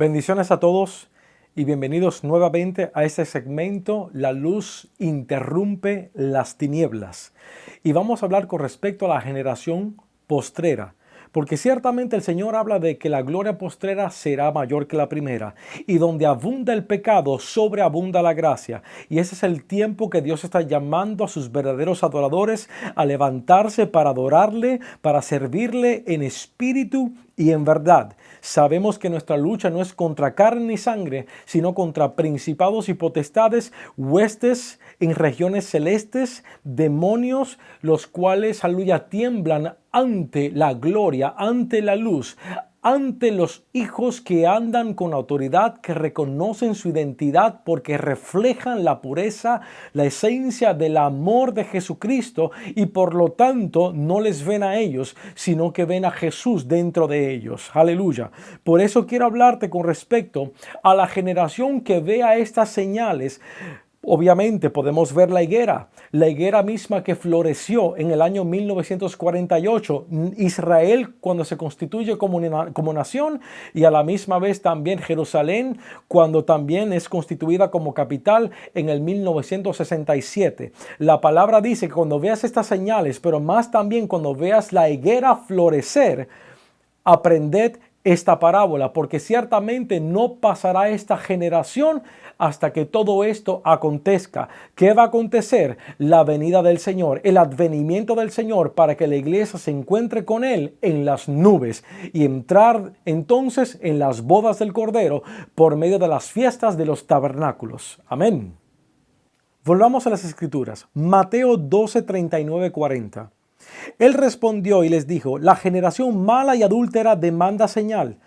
Bendiciones a todos y bienvenidos nuevamente a este segmento La luz interrumpe las tinieblas. Y vamos a hablar con respecto a la generación postrera. Porque ciertamente el Señor habla de que la gloria postrera será mayor que la primera. Y donde abunda el pecado, sobreabunda la gracia. Y ese es el tiempo que Dios está llamando a sus verdaderos adoradores a levantarse para adorarle, para servirle en espíritu y en verdad. Sabemos que nuestra lucha no es contra carne ni sangre, sino contra principados y potestades, huestes en regiones celestes, demonios, los cuales, aleluya, tiemblan ante la gloria, ante la luz, ante los hijos que andan con autoridad, que reconocen su identidad porque reflejan la pureza, la esencia del amor de Jesucristo y por lo tanto no les ven a ellos, sino que ven a Jesús dentro de ellos. Aleluya. Por eso quiero hablarte con respecto a la generación que vea estas señales. Obviamente podemos ver la higuera misma que floreció en el año 1948, Israel cuando se constituye como nación y a la misma vez también Jerusalén cuando también es constituida como capital en el 1967. La palabra dice que cuando veas estas señales, pero más también cuando veas la higuera florecer, aprended esta parábola, porque ciertamente no pasará esta generación hasta que todo esto acontezca. ¿Qué va a acontecer? La venida del Señor, el advenimiento del Señor para que la iglesia se encuentre con Él en las nubes y entrar entonces en las bodas del Cordero por medio de las fiestas de los tabernáculos. Amén. Volvamos a las Escrituras. Mateo 12, 39, 40. Él respondió y les dijo: la generación mala y adúltera demanda señal,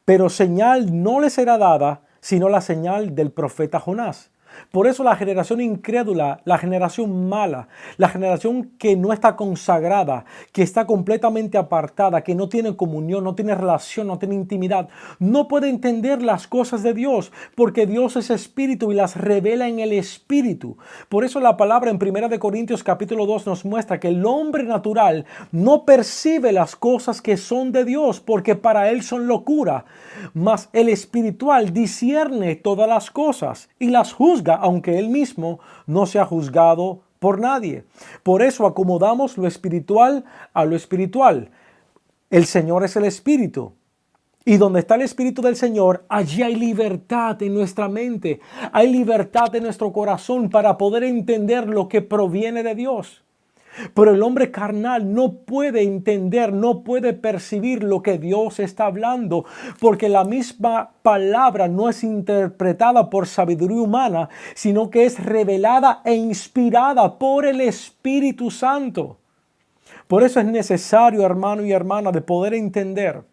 pero señal no le será dada, sino la señal del profeta Jonás. Por eso la generación incrédula, la generación mala, la generación que no está consagrada, que está completamente apartada, que no tiene comunión, no tiene relación, no tiene intimidad, no puede entender las cosas de Dios, porque Dios es espíritu y las revela en el espíritu. Por eso la palabra en 1 Corintios capítulo 2 nos muestra que el hombre natural no percibe las cosas que son de Dios, porque para él son locura, mas el espiritual discierne todas las cosas y las juzga, aunque él mismo no sea juzgado por nadie. Por eso acomodamos lo espiritual a lo espiritual. El Señor es el Espíritu. Y donde está el Espíritu del Señor, allí hay libertad en nuestra mente. Hay libertad en nuestro corazón para poder entender lo que proviene de Dios. Pero el hombre carnal no puede entender, no puede percibir lo que Dios está hablando, porque la misma palabra no es interpretada por sabiduría humana, sino que es revelada e inspirada por el Espíritu Santo. Por eso es necesario, hermano y hermana, de poder entender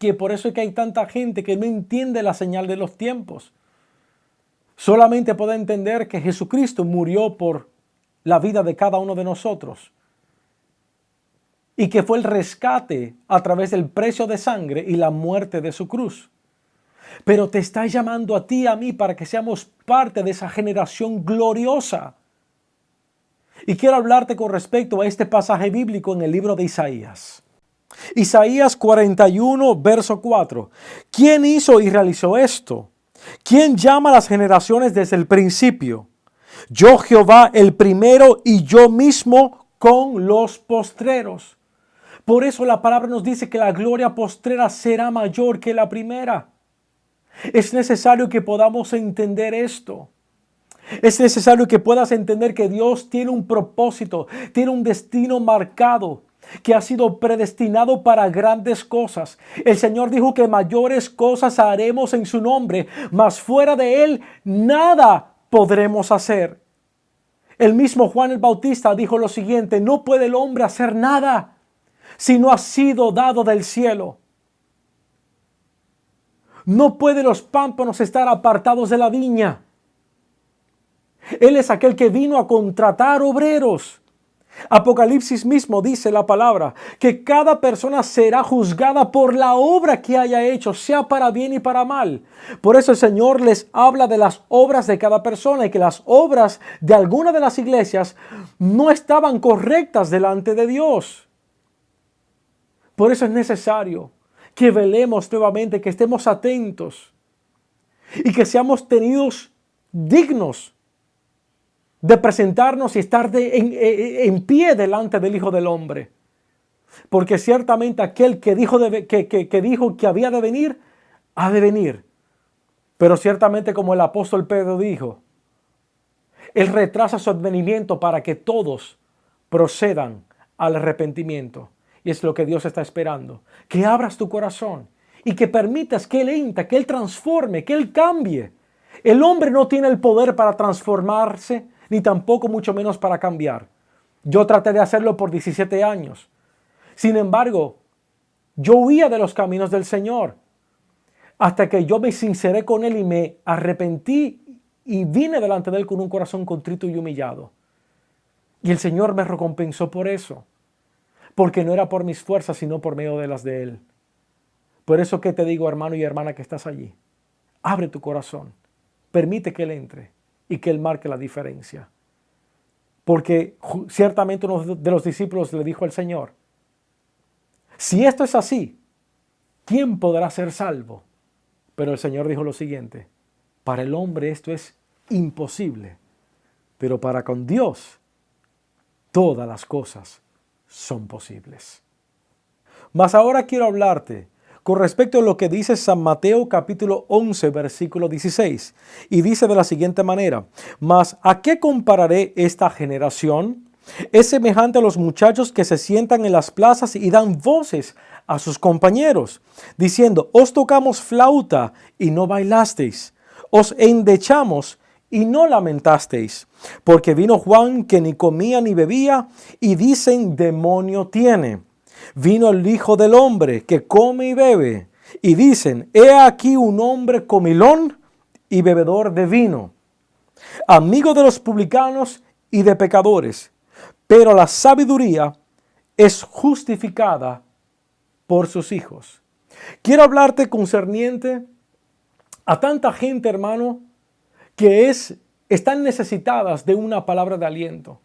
que por eso es que hay tanta gente que no entiende la señal de los tiempos. Solamente puede entender que Jesucristo murió por la vida de cada uno de nosotros y que fue el rescate a través del precio de sangre y la muerte de su cruz. Pero te está llamando a ti y a mí para que seamos parte de esa generación gloriosa. Y quiero hablarte con respecto a este pasaje bíblico en el libro de Isaías. Isaías 41, verso 4. ¿Quién hizo y realizó esto? ¿Quién llama a las generaciones desde el principio? Yo Jehová el primero y yo mismo con los postreros. Por eso la palabra nos dice que la gloria postrera será mayor que la primera. Es necesario que podamos entender esto. Es necesario que puedas entender que Dios tiene un propósito, tiene un destino marcado, que ha sido predestinado para grandes cosas. El Señor dijo que mayores cosas haremos en su nombre, mas fuera de Él nada podremos hacer. El mismo Juan el Bautista dijo lo siguiente: no puede el hombre hacer nada si no ha sido dado del cielo. No pueden los pámpanos estar apartados de la viña. Él es aquel que vino a contratar obreros. Apocalipsis mismo dice la palabra que cada persona será juzgada por la obra que haya hecho, sea para bien y para mal. Por eso el Señor les habla de las obras de cada persona y que las obras de alguna de las iglesias no estaban correctas delante de Dios. Por eso es necesario que velemos nuevamente, que estemos atentos y que seamos tenidos dignos de presentarnos y estar en pie delante del Hijo del Hombre. Porque ciertamente aquel que dijo que había de venir, ha de venir. Pero ciertamente, como el apóstol Pedro dijo, Él retrasa su advenimiento para que todos procedan al arrepentimiento. Y es lo que Dios está esperando. Que abras tu corazón y que permitas que Él entre, que Él transforme, que Él cambie. El hombre no tiene el poder para transformarse, ni tampoco mucho menos para cambiar. Yo traté de hacerlo por 17 años. Sin embargo, yo huía de los caminos del Señor hasta que yo me sinceré con Él y me arrepentí y vine delante de Él con un corazón contrito y humillado. Y el Señor me recompensó por eso, porque no era por mis fuerzas, sino por medio de las de Él. Por eso que te digo, hermano y hermana que estás allí, abre tu corazón, permite que Él entre y que Él marque la diferencia. Porque ciertamente uno de los discípulos le dijo al Señor, si esto es así, ¿quién podrá ser salvo? Pero el Señor dijo lo siguiente, para el hombre esto es imposible, pero para con Dios todas las cosas son posibles. Mas ahora quiero hablarte con respecto a lo que dice San Mateo capítulo 11 versículo 16. Y dice de la siguiente manera, mas ¿a qué compararé esta generación? Es semejante a los muchachos que se sientan en las plazas y dan voces a sus compañeros, diciendo, os tocamos flauta y no bailasteis, os endechamos y no lamentasteis, porque vino Juan que ni comía ni bebía y dicen demonio tiene. Vino el Hijo del Hombre que come y bebe y dicen, he aquí un hombre comilón y bebedor de vino, amigo de los publicanos y de pecadores. Pero la sabiduría es justificada por sus hijos. Quiero hablarte concerniente a tanta gente, hermano, que están necesitadas de una palabra de aliento.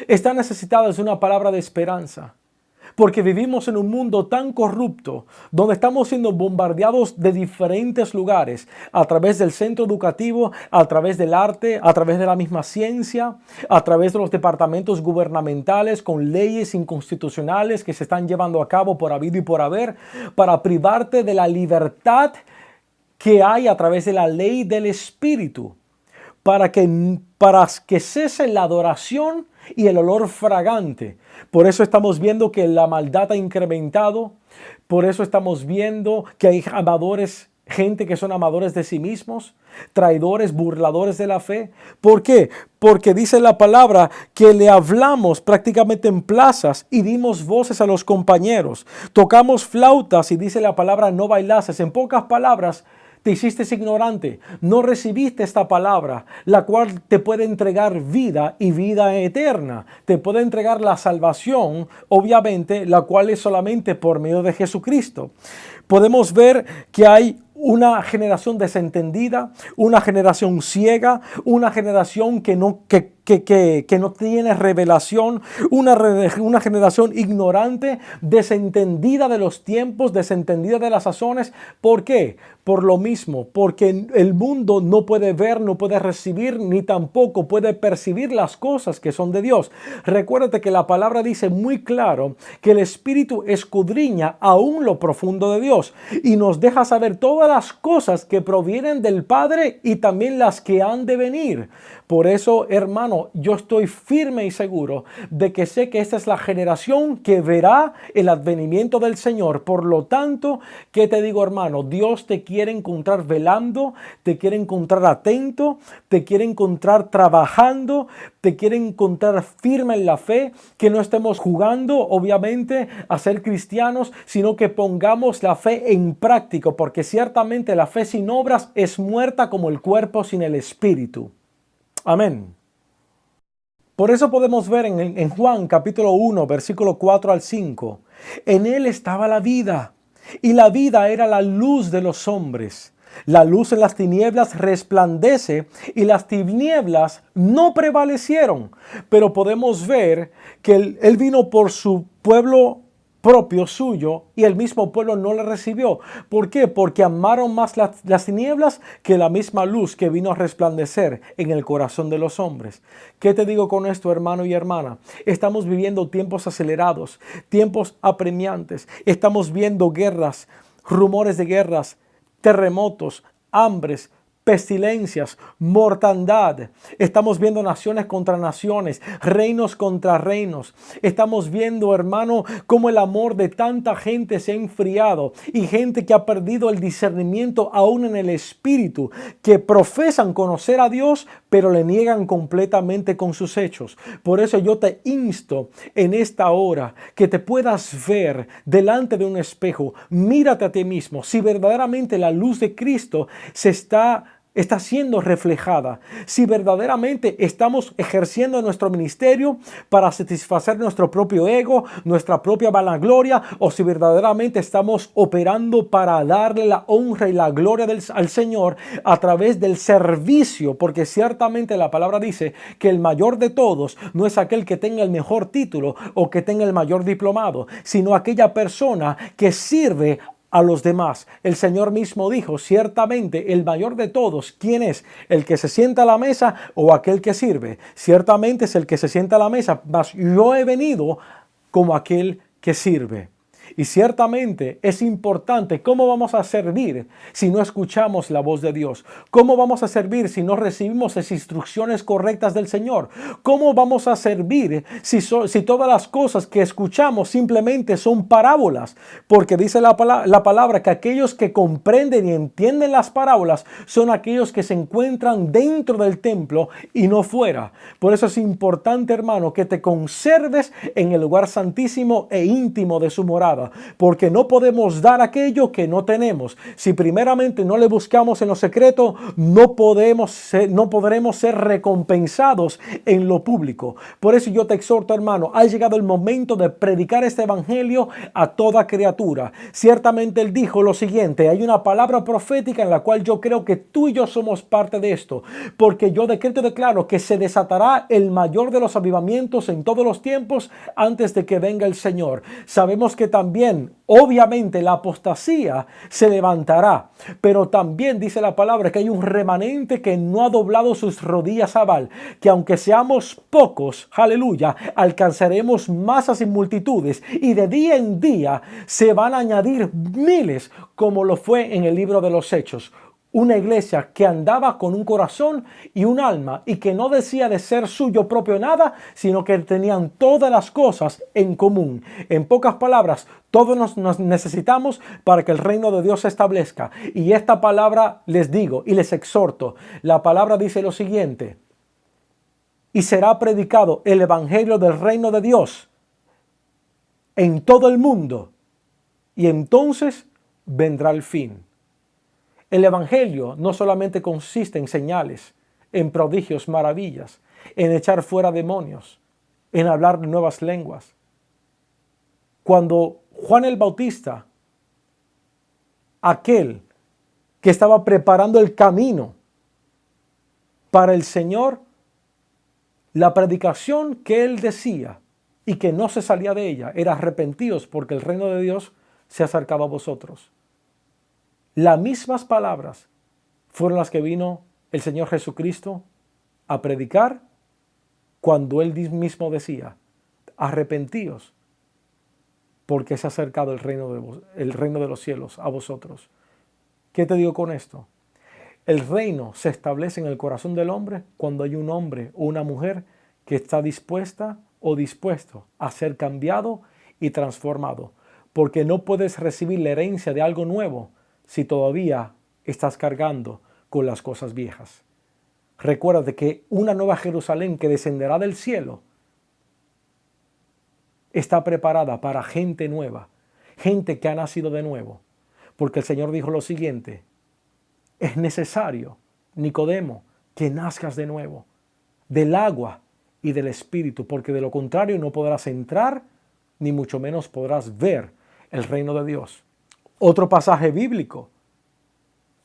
Están necesitadas de una palabra de esperanza. Porque vivimos en un mundo tan corrupto, donde estamos siendo bombardeados de diferentes lugares, a través del centro educativo, a través del arte, a través de la misma ciencia, a través de los departamentos gubernamentales con leyes inconstitucionales que se están llevando a cabo por habido y por haber, para privarte de la libertad que hay a través de la ley del Espíritu, para que cese la adoración y el olor fragante. Por eso estamos viendo que la maldad ha incrementado. Por eso estamos viendo que hay gente que son amadores de sí mismos, traidores, burladores de la fe. ¿Por qué? Porque dice la palabra que le hablamos prácticamente en plazas y dimos voces a los compañeros. Tocamos flautas y dice la palabra no bailases. En pocas palabras, te hiciste ignorante, no recibiste esta palabra, la cual te puede entregar vida y vida eterna. Te puede entregar la salvación, obviamente, la cual es solamente por medio de Jesucristo. Podemos ver que hay una generación desentendida, una generación ciega, una generación que no tiene revelación, una generación ignorante, desentendida de los tiempos, desentendida de las sazones. ¿Por qué? Por lo mismo, porque el mundo no puede ver, no puede recibir, ni tampoco puede percibir las cosas que son de Dios. Recuérdate que la palabra dice muy claro que el Espíritu escudriña aún lo profundo de Dios y nos deja saber todas las cosas que provienen del Padre y también las que han de venir. Por eso, hermano, yo estoy firme y seguro de que sé que esta es la generación que verá el advenimiento del Señor. Por lo tanto, ¿qué te digo, hermano? Dios te quiere encontrar velando, te quiere encontrar atento, te quiere encontrar trabajando, te quiere encontrar firme en la fe, que no estemos jugando, obviamente, a ser cristianos, sino que pongamos la fe en práctica, porque ciertamente la fe sin obras es muerta como el cuerpo sin el espíritu. Amén. Por eso podemos ver en Juan capítulo 1, versículo 4 al 5. En él estaba la vida, y la vida era la luz de los hombres. La luz en las tinieblas resplandece, y las tinieblas no prevalecieron. Pero podemos ver que él vino por su pueblo propio suyo y el mismo pueblo no le recibió. ¿Por qué? Porque amaron más las tinieblas que la misma luz que vino a resplandecer en el corazón de los hombres. ¿Qué te digo con esto, hermano y hermana? Estamos viviendo tiempos acelerados, tiempos apremiantes. Estamos viendo guerras, rumores de guerras, terremotos, hambres, pestilencias, mortandad. Estamos viendo naciones contra naciones, reinos contra reinos. Estamos viendo, hermano, cómo el amor de tanta gente se ha enfriado y gente que ha perdido el discernimiento aún en el espíritu, que profesan conocer a Dios, pero le niegan completamente con sus hechos. Por eso yo te insto en esta hora que te puedas ver delante de un espejo. Mírate a ti mismo. Si verdaderamente la luz de Cristo está siendo reflejada, si verdaderamente estamos ejerciendo nuestro ministerio para satisfacer nuestro propio ego, nuestra propia vanagloria, o si verdaderamente estamos operando para darle la honra y la gloria al Señor a través del servicio, porque ciertamente la palabra dice que el mayor de todos no es aquel que tenga el mejor título o que tenga el mayor diplomado, sino aquella persona que sirve a los demás. El Señor mismo dijo, ciertamente el mayor de todos, ¿quién es? ¿El que se sienta a la mesa o aquel que sirve? Ciertamente es el que se sienta a la mesa, mas yo he venido como aquel que sirve. Y ciertamente es importante cómo vamos a servir si no escuchamos la voz de Dios. ¿Cómo vamos a servir si no recibimos las instrucciones correctas del Señor? ¿Cómo vamos a servir si todas las cosas que escuchamos simplemente son parábolas? Porque dice la palabra que aquellos que comprenden y entienden las parábolas son aquellos que se encuentran dentro del templo y no fuera. Por eso es importante, hermano, que te conserves en el lugar santísimo e íntimo de su morada. Porque no podemos dar aquello que no tenemos. Si primeramente no le buscamos en lo secreto, no podremos ser recompensados en lo público. Por eso yo te exhorto, hermano, ha llegado el momento de predicar este evangelio a toda criatura. Ciertamente él dijo lo siguiente, hay una palabra profética en la cual yo creo que tú y yo somos parte de esto, porque yo decreto y declaro que se desatará el mayor de los avivamientos en todos los tiempos antes de que venga el Señor. Sabemos que también, obviamente, la apostasía se levantará, pero también dice la palabra que hay un remanente que no ha doblado sus rodillas a Baal, que aunque seamos pocos, aleluya, alcanzaremos masas y multitudes, y de día en día se van a añadir miles, como lo fue en el libro de los Hechos. Una iglesia que andaba con un corazón y un alma y que no decía de ser suyo propio nada, sino que tenían todas las cosas en común. En pocas palabras, todos nos necesitamos para que el reino de Dios se establezca. Y esta palabra les digo y les exhorto. La palabra dice lo siguiente: y será predicado el evangelio del reino de Dios en todo el mundo, y entonces vendrá el fin. El evangelio no solamente consiste en señales, en prodigios, maravillas, en echar fuera demonios, en hablar nuevas lenguas. Cuando Juan el Bautista, aquel que estaba preparando el camino para el Señor, la predicación que él decía y que no se salía de ella era: arrepentíos porque el reino de Dios se acercaba a vosotros. Las mismas palabras fueron las que vino el Señor Jesucristo a predicar cuando él mismo decía: arrepentíos porque se ha acercado el reino de los cielos a vosotros. ¿Qué te digo con esto? El reino se establece en el corazón del hombre cuando hay un hombre o una mujer que está dispuesta o dispuesto a ser cambiado y transformado. Porque no puedes recibir la herencia de algo nuevo si todavía estás cargando con las cosas viejas. Recuerda que una nueva Jerusalén que descenderá del cielo está preparada para gente nueva, gente que ha nacido de nuevo. Porque el Señor dijo lo siguiente: es necesario, Nicodemo, que nazcas de nuevo, del agua y del Espíritu, porque de lo contrario no podrás entrar, ni mucho menos podrás ver el reino de Dios. Otro pasaje bíblico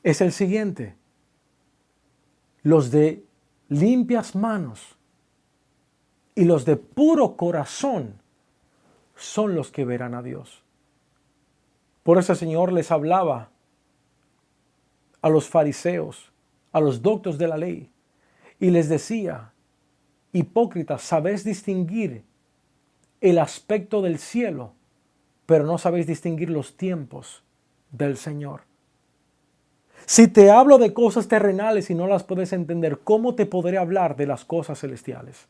es el siguiente: los de limpias manos y los de puro corazón son los que verán a Dios. Por eso el Señor les hablaba a los fariseos, a los doctos de la ley, y les decía: hipócritas, sabéis distinguir el aspecto del cielo, pero no sabéis distinguir los tiempos del Señor. Si te hablo de cosas terrenales y no las puedes entender, ¿cómo te podré hablar de las cosas celestiales?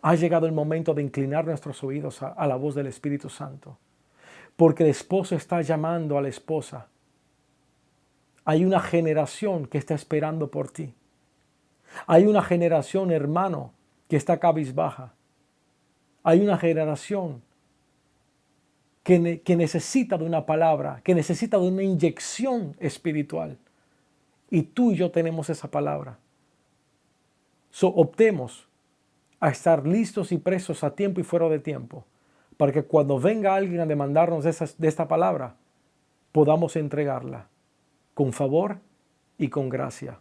Ha llegado el momento de inclinar nuestros oídos a la voz del Espíritu Santo, porque el esposo está llamando a la esposa. Hay una generación que está esperando por ti. Hay una generación, hermano, que está cabizbaja. Hay una generación que necesita de una palabra, que necesita de una inyección espiritual. Y tú y yo tenemos esa palabra. Optemos a estar listos y presos a tiempo y fuera de tiempo, para que cuando venga alguien a demandarnos de esta palabra, podamos entregarla con favor y con gracia.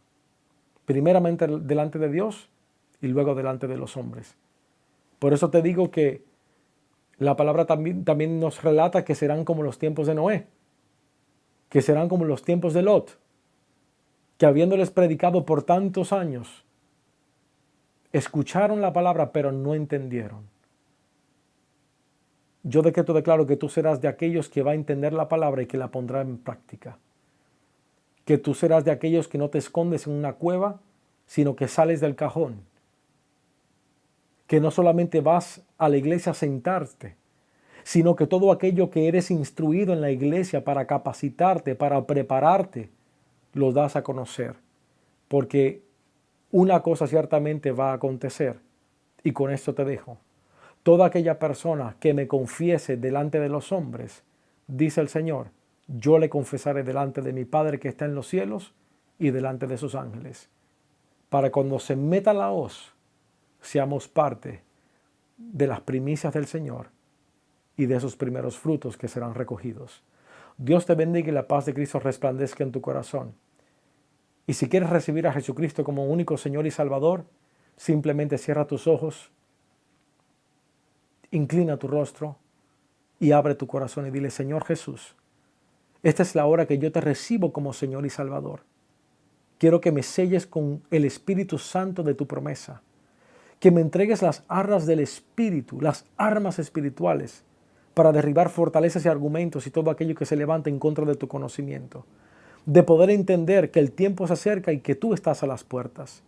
Primeramente delante de Dios y luego delante de los hombres. Por eso te digo que la palabra también nos relata que serán como los tiempos de Noé, que serán como los tiempos de Lot, que habiéndoles predicado por tantos años, escucharon la palabra pero no entendieron. Yo declaro que tú serás de aquellos que va a entender la palabra y que la pondrá en práctica. Que tú serás de aquellos que no te escondes en una cueva, sino que sales del cajón. Que no solamente vas a la iglesia a sentarte, sino que todo aquello que eres instruido en la iglesia para capacitarte, para prepararte, lo das a conocer. Porque una cosa ciertamente va a acontecer, y con esto te dejo. Toda aquella persona que me confiese delante de los hombres, dice el Señor, yo le confesaré delante de mi Padre que está en los cielos y delante de sus ángeles. Para cuando se meta la hoz, seamos parte de las primicias del Señor y de esos primeros frutos que serán recogidos. Dios te bendiga y la paz de Cristo resplandezca en tu corazón. Y si quieres recibir a Jesucristo como único Señor y Salvador, simplemente cierra tus ojos, inclina tu rostro y abre tu corazón y dile: Señor Jesús, esta es la hora que yo te recibo como Señor y Salvador. Quiero que me selles con el Espíritu Santo de tu promesa, que me entregues las arras del Espíritu, las armas espirituales, para derribar fortalezas y argumentos y todo aquello que se levanta en contra de tu conocimiento, de poder entender que el tiempo se acerca y que tú estás a las puertas.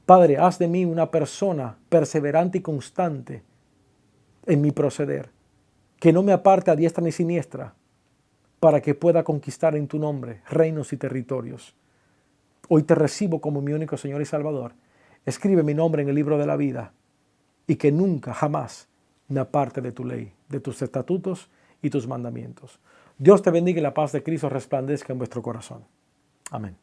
Padre, haz de mí una persona perseverante y constante en mi proceder, que no me aparte a diestra ni siniestra, para que pueda conquistar en tu nombre reinos y territorios. Hoy te recibo como mi único Señor y Salvador. Escribe mi nombre en el libro de la vida y que nunca, jamás me aparte de tu ley, de tus estatutos y tus mandamientos. Dios te bendiga y la paz de Cristo resplandezca en vuestro corazón. Amén.